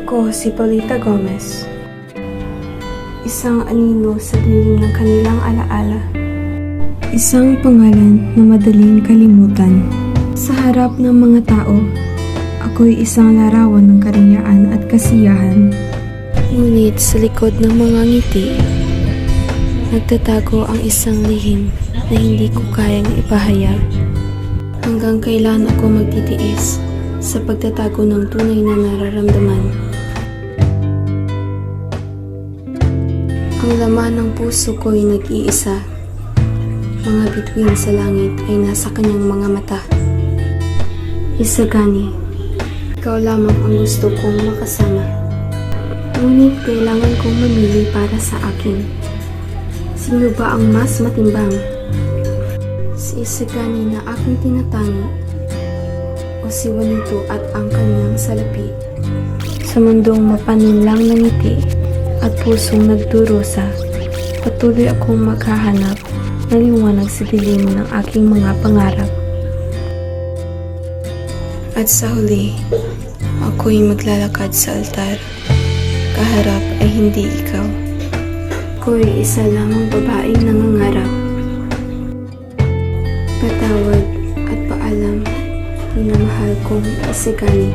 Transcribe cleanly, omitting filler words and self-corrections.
Ako si Paulita Gomez, isang anino sa dilim ng kanilang alaala. Isang pangalan na madaling kalimutan. Sa harap ng mga tao, ako'y isang larawan ng karangyaan at kasiyahan. Ngunit sa likod ng mga ngiti, nagtatago ang isang lihim na hindi ko kayang ipahayag. Hanggang kailan ako magtitiis sa pagtatago ng tunay na nararamdaman. Ang laman ng puso ko'y nag-iisa. Mga bituin sa langit ay nasa kanyang mga mata. Isagani, ikaw lamang ang gusto kong makasama. Ngunit kailangan kong mamili para sa akin. Sino ba ang mas matimbang? Si Isagani na aking tinatangi o si Juanito at ang kanyang salapi? Sa mundong mapaninlang ng ngiti at pusong nagdurusa, patuloy akong maghahanap ng liwanag sa dilim ng aking mga pangarap. At sa huli, ako'y maglalakad sa altar. Kaharap ay hindi ikaw. Ako'y isa lamang babaeng nangangarap. Patawad at paalam, minamahal kong Isagani.